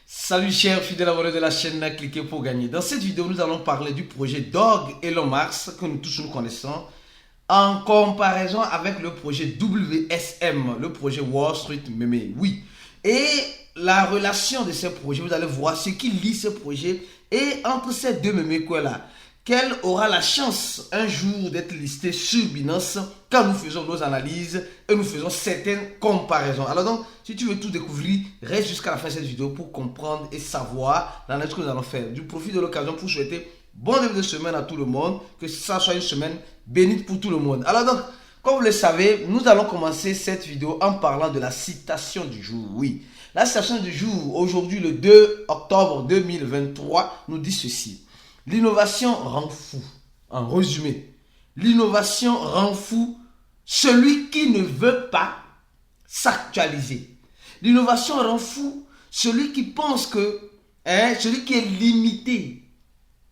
Salut chers fidèles abonnés de la chaîne, cliquez pour gagner. Dans cette vidéo, nous allons parler du projet Dog Elon Musk que nous tous nous connaissons en comparaison avec le projet WSM, le projet Wall Street Meme. Oui. Et la relation de ces projets, vous allez voir ce qui lie ces projets et entre ces deux mémés là. Quelle aura la chance un jour d'être listé sur Binance quand nous faisons nos analyses et nous faisons certaines comparaisons. Alors donc, si tu veux tout découvrir, reste jusqu'à la fin de cette vidéo pour comprendre et savoir l'analyse que nous allons faire. Du profit de l'occasion pour souhaiter bon début de semaine à tout le monde, que ça soit une semaine bénite pour tout le monde. Alors donc, comme vous le savez, nous allons commencer cette vidéo en parlant de la citation du jour. Oui, la citation du jour, aujourd'hui le 2 octobre 2023, nous dit ceci. L'innovation rend fou. En résumé, l'innovation rend fou celui qui ne veut pas s'actualiser. L'innovation rend fou celui qui pense que, celui qui est limité.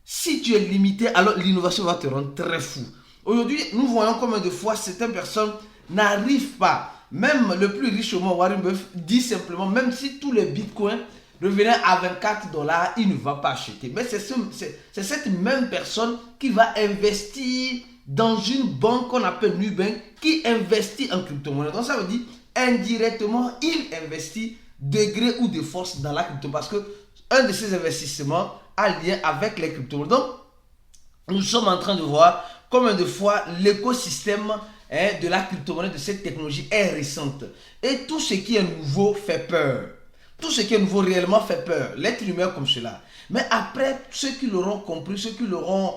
Si tu es limité, alors l'innovation va te rendre très fou. Aujourd'hui, nous voyons combien de fois certaines personnes n'arrivent pas. Même le plus riche au monde, Warren Buffett, dit simplement, même si tous les bitcoins revenait à 24 $, il ne va pas acheter. Mais c'est cette même personne qui va investir dans une banque qu'on appelle Nubank, qui investit en crypto-monnaie. Donc ça veut dire, indirectement, il investit de gré ou de force dans la crypto. Parce que un de ces investissements a lien avec les crypto-monnaies. Donc, nous sommes en train de voir combien de fois l'écosystème de la crypto-monnaie, de cette technologie est récente. Et tout ce qui est nouveau fait peur. Tout ce qui est nouveau réellement fait peur. L'être humain comme cela. Mais après, ceux qui l'auront compris, ceux qui l'auront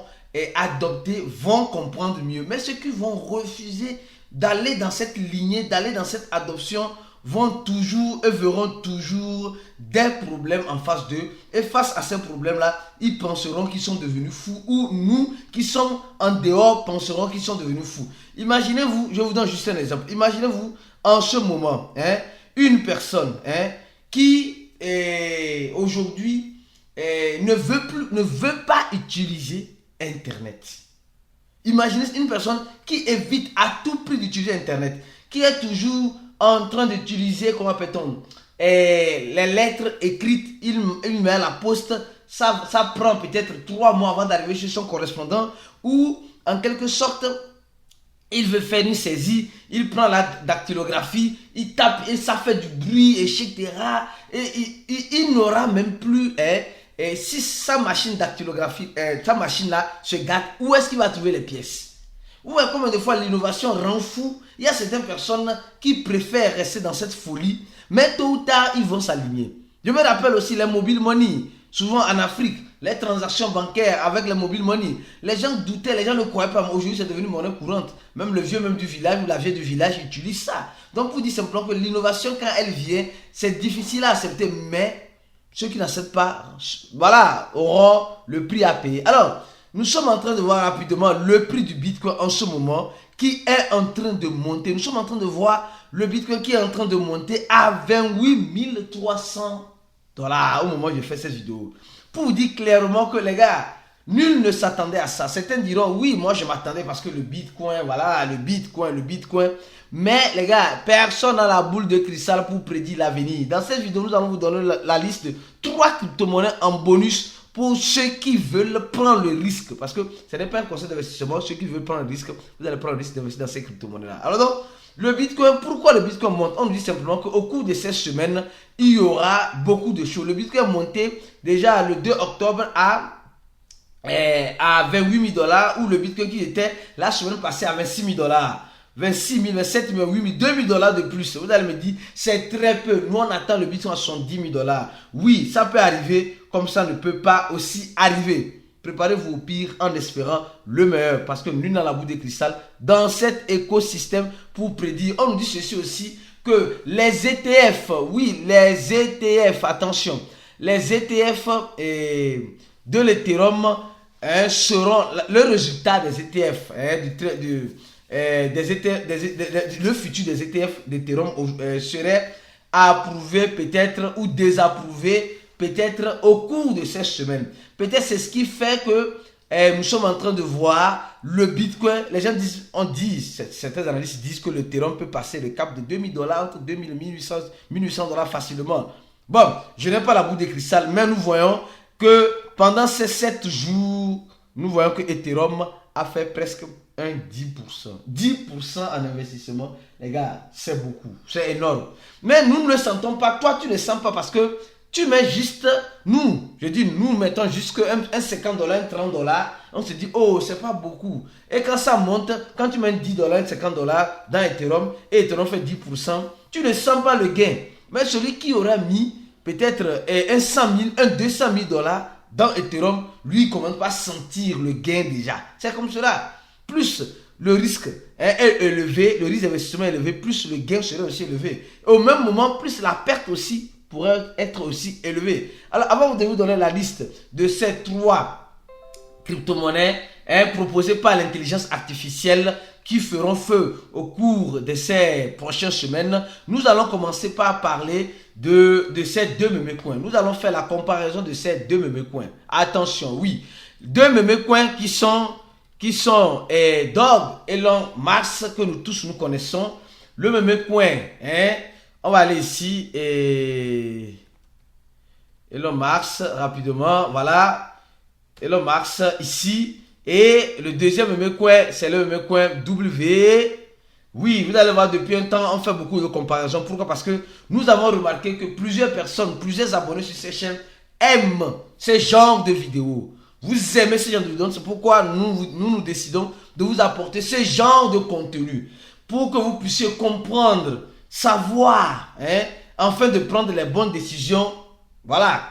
adopté vont comprendre mieux. Mais ceux qui vont refuser d'aller dans cette lignée, d'aller dans cette adoption, vont toujours et verront toujours des problèmes en face d'eux. Et face à ces problèmes-là, ils penseront qu'ils sont devenus fous. Ou nous qui sommes en dehors penserons qu'ils sont devenus fous. Imaginez-vous, je vous donne juste un exemple. Imaginez-vous en ce moment, une personne qui aujourd'hui ne veut pas utiliser Internet. Imaginez une personne qui évite à tout prix d'utiliser Internet, qui est toujours en train d'utiliser, comment appelle-t-on, les lettres écrites, il met à la poste, ça prend peut-être 3 mois avant d'arriver chez son correspondant, ou en quelque sorte, il veut faire une saisie, il prend la dactylographie, il tape et ça fait du bruit, etc. Et il n'aura même plus, si sa machine dactylographie, sa machine là se gâte, où est-ce qu'il va trouver les pièces? Vous voyez combien de fois l'innovation rend fou. Il y a certaines personnes qui préfèrent rester dans cette folie, mais tôt ou tard, ils vont s'aligner. Je me rappelle aussi les mobile money. Souvent en Afrique, les transactions bancaires avec les mobile money. Les gens doutaient, les gens ne croyaient pas. Aujourd'hui, c'est devenu monnaie courante. Même le vieux même du village ou la vieille du village utilise ça. Donc, vous dites simplement que l'innovation, quand elle vient, c'est difficile à accepter. Mais ceux qui n'acceptent pas, voilà, auront le prix à payer. Alors, nous sommes en train de voir rapidement le prix du Bitcoin en ce moment qui est en train de monter. Nous sommes en train de voir le Bitcoin qui est en train de monter à 28 300 $ au moment où je fais cette vidéo. Pour vous dire clairement que les gars, nul ne s'attendait à ça. Certains diront, oui, moi je m'attendais parce que le Bitcoin, voilà, le Bitcoin. Mais les gars, personne n'a la boule de cristal pour prédire l'avenir. Dans cette vidéo, nous allons vous donner la liste de 3 crypto-monnaies en bonus pour ceux qui veulent prendre le risque. Parce que ce n'est pas un conseil d'investissement. Ceux qui veulent prendre le risque, vous allez prendre le risque d'investir dans ces crypto-monnaies-là. Alors donc, le Bitcoin, pourquoi le Bitcoin monte? On nous dit simplement qu'au cours de ces semaines, il y aura beaucoup de choses. Le Bitcoin est monté déjà le 2 octobre à 28 000 $, ou le Bitcoin qui était la semaine passée à 26 000 $. 26 000, 27 000, 8 000, 2 000 $ de plus. Vous allez me dire, c'est très peu. Nous, on attend le Bitcoin à 70 000 $. Oui, ça peut arriver, comme ça ne peut pas aussi arriver. Préparez-vous au pire en espérant le meilleur. Parce que nul n'a la boule de cristal dans cet écosystème pour prédire. On nous dit ceci aussi, que les ETF, oui, les ETF, attention, les ETF de l'Ethereum seront le résultat des ETF, le futur des ETF d'Ethereum serait approuvé peut-être ou désapprouvé peut-être au cours de ces semaines. Peut-être c'est ce qui fait que nous sommes en train de voir le Bitcoin. Les gens disent, certains analystes disent que l'Ethereum peut passer le cap de 2000 $, entre 2000 et 1800 $ facilement. Bon, je n'ai pas la boule de cristal, mais nous voyons que pendant ces 7 jours, nous voyons que Ethereum a fait presque un 10%. 10% en investissement, les gars, c'est beaucoup, c'est énorme. Mais nous ne le sentons pas, toi tu ne le sens pas parce que tu mets juste, nous mettons juste un 50 $, un 30 $, on se dit, oh, c'est pas beaucoup. Et quand ça monte, quand tu mets 10 $, un 50 $ dans Ethereum, et Ethereum fait 10%, tu ne sens pas le gain. Mais celui qui aura mis peut-être un 100 000, un 200 000 $ dans Ethereum, lui, il ne commence pas à sentir le gain déjà. C'est comme cela. Plus le risque est élevé, le risque d'investissement est élevé, plus le gain serait aussi élevé. Et au même moment, plus la perte aussi pourrait être aussi élevée. Alors, avant de vous donner la liste de ces 3 crypto-monnaies proposées par l'intelligence artificielle qui feront feu au cours de ces prochaines semaines, nous allons commencer par parler de ces 2 meme coins. Nous allons faire la comparaison de ces 2 meme coins. Attention, oui, 2 meme coins qui sont Dog Elon Musk que nous tous nous connaissons. Le meme coin, on va aller ici et Elon Musk rapidement, voilà. Elon Musk ici. Et le deuxième meme coin, c'est le meme coin W. Oui, vous allez voir, depuis un temps, on fait beaucoup de comparaisons. Pourquoi? Parce que nous avons remarqué que plusieurs personnes, plusieurs abonnés sur ces chaînes aiment ce genre de vidéos. Vous aimez ce genre de vidéos, c'est pourquoi nous décidons de vous apporter ce genre de contenu. Pour que vous puissiez comprendre, savoir, afin de prendre les bonnes décisions, voilà,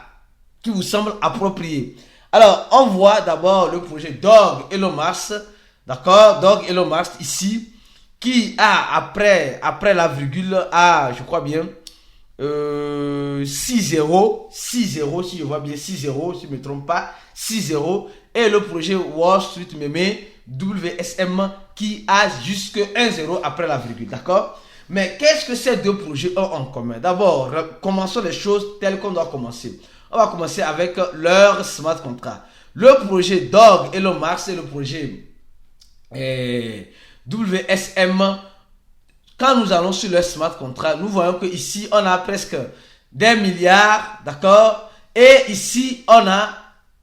qui vous semblent appropriées. Alors, on voit d'abord le projet Dog Elon Musk, d'accord, Dog Elon Musk ici, qui a, après la virgule, a, je crois bien, 6-0, si je vois bien, 6-0, si je ne me trompe pas, 6-0, et le projet Wall Street Meme, WSM, qui a jusque 1-0 après la virgule, d'accord? Mais qu'est-ce que ces 2 projets ont en commun? D'abord, commençons les choses telles qu'on doit commencer. On va commencer avec leur smart contract. Le projet Dog Elon Musk et le projet WSM. Quand nous allons sur le smart contract, nous voyons que ici on a presque des milliards, d'accord? Et ici on a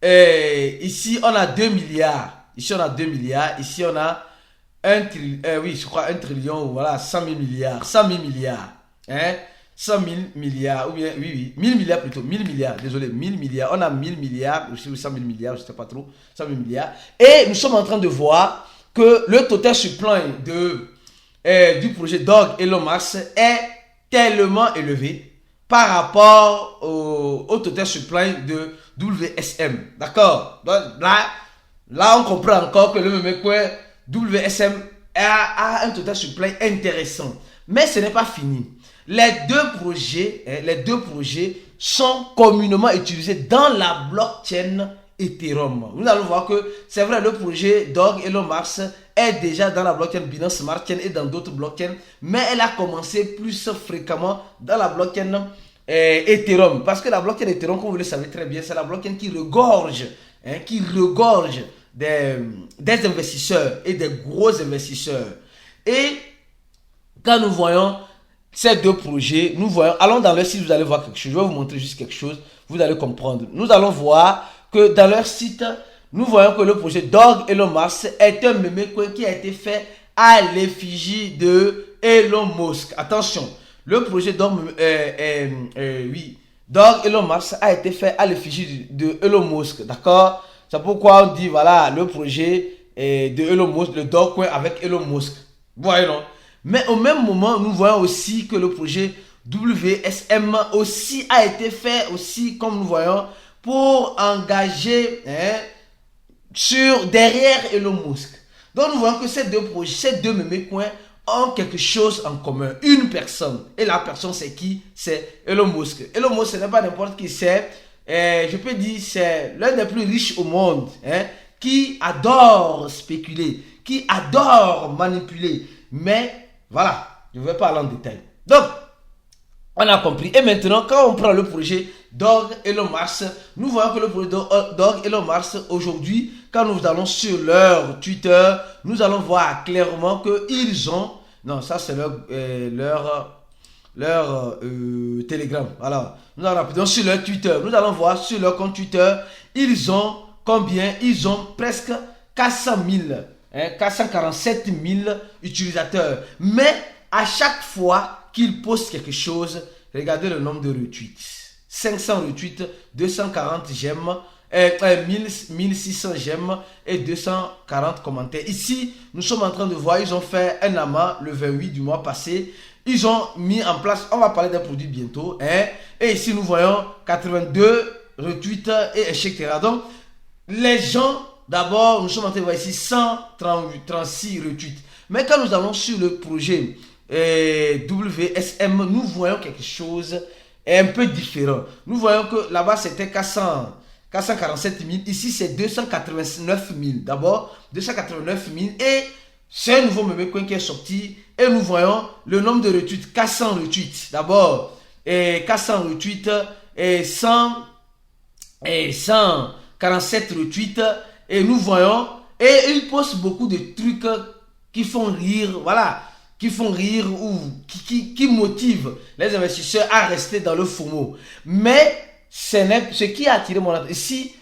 2 milliards. Ici on a 2 milliards. Ici on a 1 trillion, voilà, 100 000 milliards. 100 000 milliards. 100 000 milliards, ou bien, oui, 1000 milliards plutôt, 1000 milliards, désolé, 1000 milliards, on a 1000 milliards, ou 100 000 milliards, je ne sais pas trop, 100 000 milliards, et nous sommes en train de voir que le total supply du projet Dog Elon Musk est tellement élevé par rapport au total supply de WSM, d'accord? Donc là on comprend encore que le même coin WSM a un total supply intéressant, mais ce n'est pas fini. Les deux projets sont communément utilisés dans la blockchain Ethereum. Nous allons voir que c'est vrai, le projet Dog Elon Musk est déjà dans la blockchain Binance Smart Chain et dans d'autres blockchains, mais elle a commencé plus fréquemment dans la blockchain Ethereum. Parce que la blockchain Ethereum, comme vous le savez très bien, c'est la blockchain qui regorge des investisseurs et des gros investisseurs. Et quand nous voyons ces 2 projets, allons dans leur site, vous allez voir quelque chose. Je vais vous montrer juste quelque chose, vous allez comprendre. Nous allons voir que dans leur site, nous voyons que le projet Dog Elon Musk est un meme coin qui a été fait à l'effigie de Elon Musk. Attention, le projet Dog Elon Musk a été fait à l'effigie de Elon Musk, d'accord? C'est pourquoi on dit, voilà, le projet de Elon Musk, le Dog coin avec Elon Musk. Voyez, non? Mais au même moment, nous voyons aussi que le projet WSM aussi a été fait aussi, comme nous voyons, pour engager derrière Elon Musk. Donc nous voyons que ces 2 projets, ces 2 meme coins ont quelque chose en commun. Une personne. Et la personne c'est qui? C'est Elon Musk. Elon Musk ce n'est pas n'importe qui, c'est, je peux dire, c'est l'un des plus riches au monde, qui adore spéculer, qui adore manipuler. Mais voilà, je ne vais pas aller en détail. Donc, on a compris. Et maintenant, quand on prend le projet Dog Elon Musk, nous voyons que le projet Dog Elon Musk, aujourd'hui, quand nous allons sur leur Twitter, nous allons voir clairement qu'ils ont... Non, ça c'est Telegram. Alors, nous allons rapidement sur leur Twitter. Nous allons voir sur leur compte Twitter, ils ont combien? Ils ont presque 400 000, 447 000 utilisateurs. Mais à chaque fois qu'ils postent quelque chose, regardez le nombre de retweets. 500 retweets, 240 j'aime, 1600 j'aime et 240 commentaires. Ici, nous sommes en train de voir, ils ont fait un amas le 28 du mois passé. Ils ont mis en place, on va parler d'un produit bientôt. Et ici, nous voyons 82 retweets et etc. Donc, les gens, d'abord, nous sommes en train de voir ici 136 retweets. Mais quand nous allons sur le projet WSM, nous voyons quelque chose un peu différent. Nous voyons que là-bas, c'était 447 000. Ici, c'est 289 000. D'abord, 289 000. Et c'est un nouveau meme coin qui est sorti. Et nous voyons le nombre de retweets. 400 retweets. D'abord, 400 retweets et 147 retweets. Et nous voyons. Et ils postent beaucoup de trucs qui font rire. Voilà. Qui font rire ou qui motivent les investisseurs à rester dans le FOMO. Mais ce qui a attiré mon attention ici,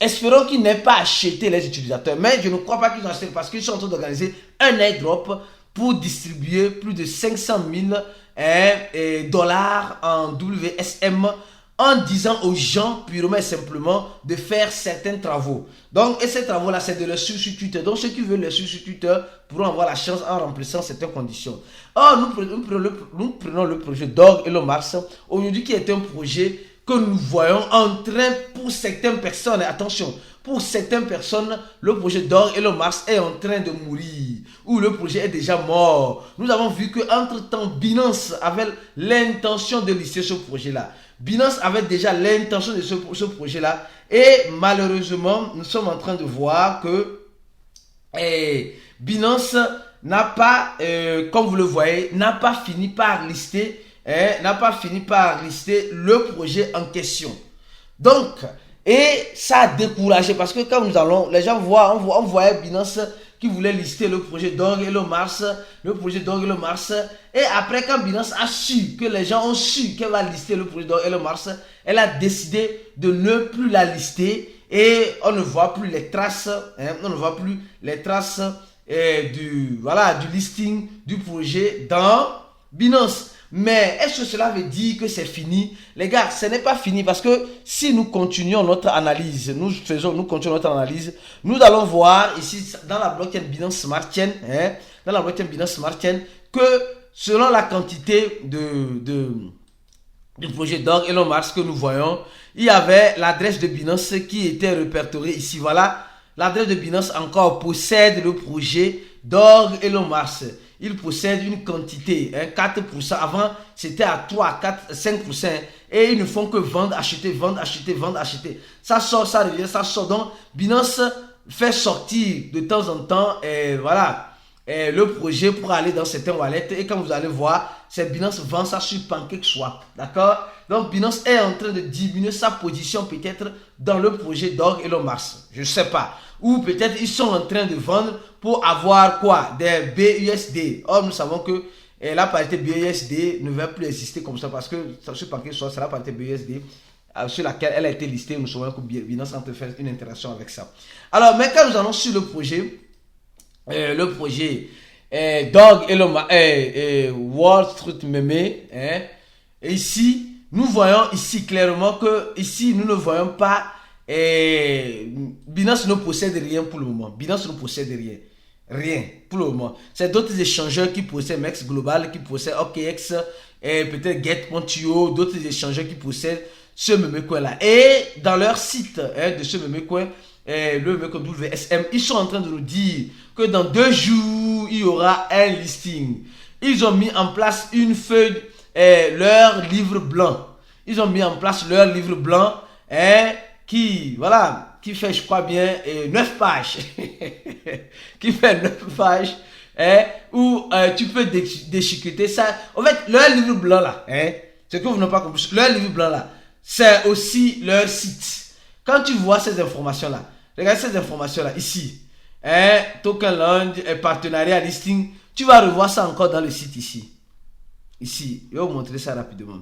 espérons qu'ils n'aient pas acheté les utilisateurs. Mais je ne crois pas qu'ils ont acheté parce qu'ils sont en train d'organiser un airdrop pour distribuer plus de 500 000 dollars en WSM en disant aux gens purement et simplement de faire certains travaux. Donc, et ces travaux-là, c'est de les suivre sur Twitter. Donc, ceux qui veulent les suivre sur Twitter pourront avoir la chance en remplissant certaines conditions. Or, nous prenons le projet Dog Elon Musk, aujourd'hui qui est un projet que nous voyons en train, pour certaines personnes, attention, pour certaines personnes, le projet Dog Elon Musk est en train de mourir, ou le projet est déjà mort. Nous avons vu qu'entre-temps, Binance avait l'intention de lister ce projet-là. Binance avait déjà l'intention de ce projet-là. Et malheureusement, nous sommes en train de voir que Binance n'a pas, comme vous le voyez, n'a pas fini par lister le projet en question. Donc, et ça a découragé parce que quand nous allons, les gens voient, on voyait Binance qui voulait lister le projet Dog Elon Musk, et après quand Binance a su, que les gens ont su qu'elle va lister le projet Dog Elon Musk, elle a décidé de ne plus la lister et on ne voit plus les traces, du listing du projet dans Binance. Mais est-ce que cela veut dire que c'est fini? Les gars, ce n'est pas fini parce que si nous continuons notre analyse, nous allons voir ici dans la blockchain Binance Smart Chain, que selon la quantité du projet Dog Elon Musk que nous voyons, il y avait l'adresse de Binance qui était répertoriée ici. Voilà, l'adresse de Binance encore possède le projet Dog Elon Musk. Il possède une quantité, 4%. Avant, c'était à 3, 4, 5%. Et ils ne font que vendre, acheter. Ça sort, ça revient, ça sort. Donc, Binance fait sortir de temps en temps, le projet pour aller dans certains wallets. Et quand vous allez voir, c'est Binance vend ça sur PancakeSwap. D'accord? Donc, Binance est en train de diminuer sa position peut-être dans le projet Dog Elon Musk. Je ne sais pas. Ou peut-être ils sont en train de vendre pour avoir quoi? Des BUSD. Or, nous savons que la parité BUSD ne va plus exister comme ça parce que sur PancakeSwap, c'est la parité BUSD sur laquelle elle a été listée. Nous savons que Binance est en train de faire une interaction avec ça. Alors, mais quand nous allons sur le projet Dog Elon Musk, Wall Street Meme, et ici, nous voyons ici clairement que ici, nous ne voyons pas Binance ne possède rien pour le moment. Binance ne possède rien pour le moment. C'est d'autres échangeurs qui possèdent Mex Global, qui possèdent OKX, et peut-être Get.io, d'autres échangeurs qui possèdent ce meme coin là. Et dans leur site de ce meme coin, le meme coin WSM, ils sont en train de nous dire que dans 2 jours, il y aura un listing. Ils ont mis en place une feuille, leur livre blanc. Ils ont mis en place leur livre blanc, qui fait, je crois bien, 9 pages. Qui fait 9 pages, où tu peux déchiqueter ça. En fait, leur livre blanc là, ce que vous n'avez pas compris, leur livre blanc là, c'est aussi leur site. Quand tu vois ces informations là, regarde ces informations là, ici, token launch, partenariat listing, tu vas revoir ça encore dans le site ici. Ici, je vais vous montrer ça rapidement.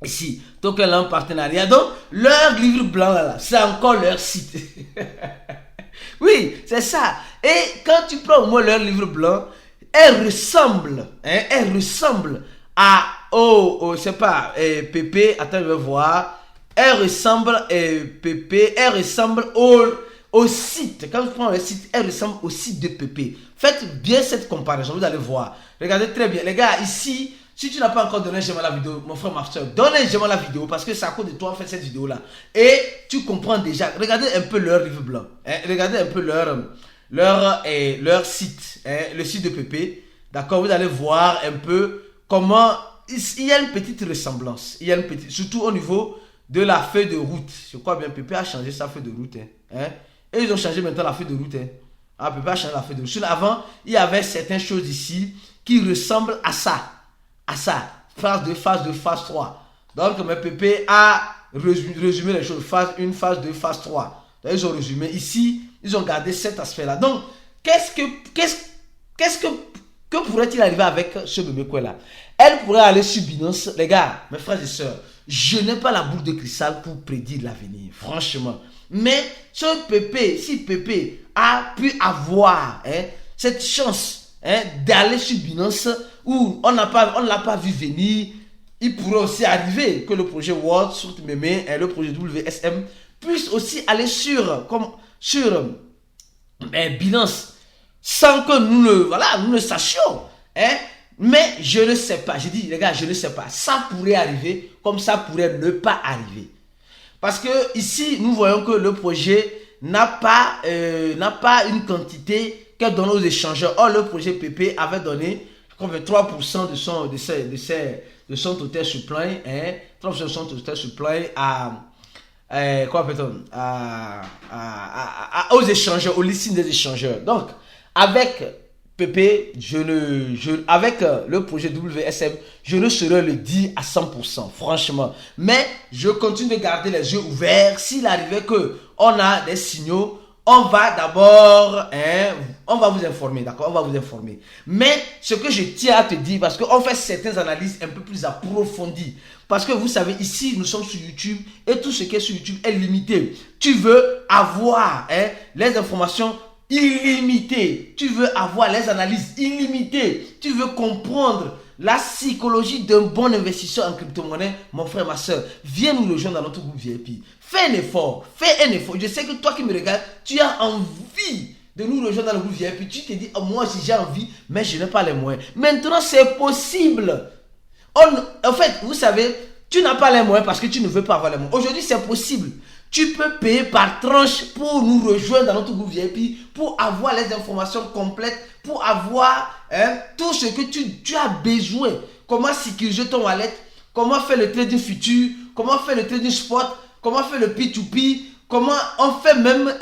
Ici, Token en partenariat. Donc, leur livre blanc là, c'est encore leur site. Oui, c'est ça. Et quand tu prends au moins leur livre blanc, elle ressemble à c'est pas Pépé, attends, je vais voir. Elle ressemble Pépé, elle ressemble au site. Quand je prends le site, elle ressemble au site de Pépé. Faites bien cette comparaison, vous allez voir. Regardez très bien. Les gars, ici, si tu n'as pas encore donné un j'aime à la vidéo, mon frère, ma soeur, donne un j'aime à la vidéo parce que c'est à cause de toi, on fait cette vidéo-là. Et tu comprends déjà. Regardez un peu leur livre blanc. Regardez un peu leur site, le site de Pépé. D'accord, vous allez voir un peu comment il y a une petite ressemblance. Il y a une petite, surtout au niveau de la feuille de route. Je crois bien Pépé a changé sa feuille de route. Et ils ont changé maintenant la feuille de route. Pépé a changé la feuille de route. Avant, il y avait certaines choses ici qui ressemblent à ça. Phase 2, phase 2, phase 3. Donc, mais Pépé a résumé les choses. Phase 1, phase 2, phase 3. Donc, ils ont résumé. Ici, ils ont gardé cet aspect-là. Donc, que pourrait-il arriver avec ce bébé quoi là? Elle pourrait aller sur Binance. Les gars, mes frères et sœurs, je n'ai pas la boule de cristal pour prédire l'avenir, franchement. Mais ce Pépé, si Pépé a pu avoir cette chance d'aller sur Binance où on ne l'a pas vu venir, il pourrait aussi arriver que le projet World sur Mémé et le projet WSM puisse aussi aller sur Binance sans que nous ne sachions. Mais je ne sais pas. J'ai dit, les gars, je ne sais pas. Ça pourrait arriver comme ça pourrait ne pas arriver. Parce que ici, nous voyons que le projet n'a pas une quantité qu'elle donne aux échangeurs. Or, le projet PP avait donné 3% de son total supply, 3% de son total supply aux échangeurs, au listing des échangeurs. Donc, avec PP, avec le projet WSM, je ne saurais le dire à 100%, franchement. Mais je continue de garder les yeux ouverts. S'il arrivait qu'on a des signaux, on va d'abord, on va vous informer, d'accord? On va vous informer. Mais ce que je tiens à te dire, parce qu'on fait certaines analyses un peu plus approfondies. Parce que vous savez, ici, nous sommes sur YouTube et tout ce qui est sur YouTube est limité. Tu veux avoir les informations illimitées. Tu veux avoir les analyses illimitées. Tu veux comprendre la psychologie d'un bon investisseur en crypto-monnaie. Mon frère, ma soeur, viens nous rejoindre dans notre groupe VIP. Fais un effort. Je sais que toi qui me regardes, tu as envie de nous rejoindre dans le groupe VIP. Tu te dis, oh, moi aussi j'ai envie, mais je n'ai pas les moyens. Maintenant, c'est possible. En fait, vous savez, tu n'as pas les moyens parce que tu ne veux pas avoir les moyens. Aujourd'hui, c'est possible. Tu peux payer par tranche pour nous rejoindre dans notre groupe VIP, pour avoir les informations complètes, pour avoir tout ce que tu as besoin. Comment sécuriser ton wallet, comment faire le trading futur, comment faire le trading spot, comment faire le P2P, comment on fait même,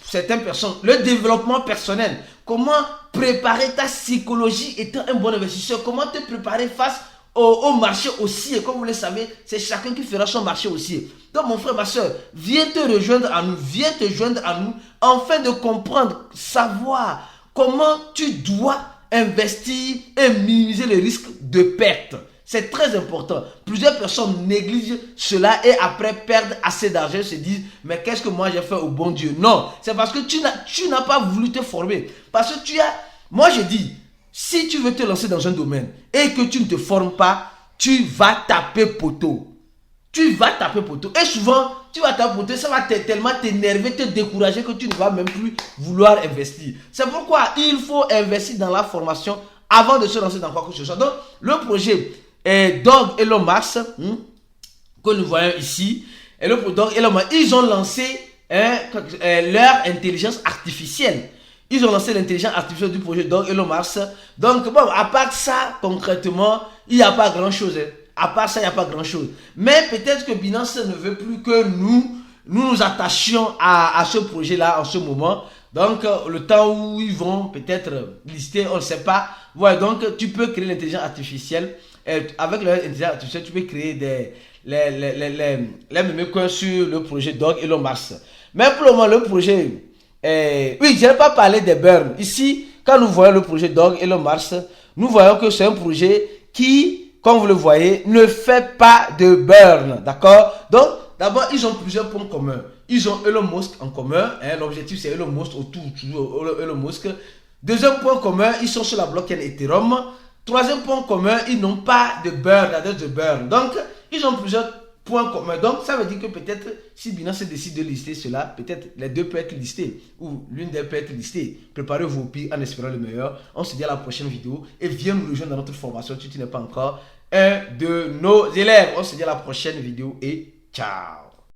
certaines personnes, le développement personnel, comment préparer ta psychologie étant un bon investisseur, comment te préparer face au marché haussier. Comme vous le savez, c'est chacun qui fera son marché haussier. Donc mon frère, ma soeur, viens te joindre à nous afin de comprendre, savoir comment tu dois investir et minimiser les risques de perte. C'est très important. Plusieurs personnes négligent cela et après perdent assez d'argent, se disent mais qu'est-ce que moi j'ai fait au bon Dieu? Non, c'est parce que tu n'as pas voulu te former. Parce que moi je dis, si tu veux te lancer dans un domaine et que tu ne te formes pas, tu vas taper poteau. Et souvent, tu vas taper poteau, ça va tellement t'énerver, te décourager que tu ne vas même plus vouloir investir. C'est pourquoi il faut investir dans la formation avant de se lancer dans quoi que ce soit. Donc, le projet Dog Elon Musk, que nous voyons ici, et le projet Dog Elon Musk, ils ont lancé leur intelligence artificielle. Ils ont lancé l'intelligence artificielle du projet Dog Elon Musk. Donc, bon, à part ça, concrètement, il n'y a pas grand-chose. À part ça, il n'y a pas grand-chose. Mais peut-être que Binance ne veut plus que nous attachions à ce projet-là en ce moment. Donc, le temps où ils vont peut-être lister, on ne sait pas. Ouais, donc, tu peux créer l'intelligence artificielle. Avec l'intelligence artificielle, tu peux créer les mêmes coins sur le projet Dog Elon Musk. Mais pour le moment, le projet... oui, je n'ai pas parlé des burns. Ici, quand nous voyons le projet Dog Elon Musk, nous voyons que c'est un projet qui, comme vous le voyez, ne fait pas de burn. D'accord? Donc, d'abord, ils ont plusieurs points communs. Ils ont Elon Musk en commun. Hein, l'objectif, c'est Elon Musk toujours Elon Musk. Deuxième point commun, ils sont sur la blockchain Ethereum. Troisième point commun, ils n'ont pas de burn, d'adresse de burn. Donc, ils ont plusieurs points communs. Donc, ça veut dire que peut-être, si Binance décide de lister cela, peut-être les deux peuvent être listés. Ou l'une d'elles peut être listée. Préparez-vous au pire en espérant le meilleur. On se dit à la prochaine vidéo. Et viens nous rejoindre dans notre formation si tu n'es pas encore un de nos élèves. On se dit à la prochaine vidéo et ciao.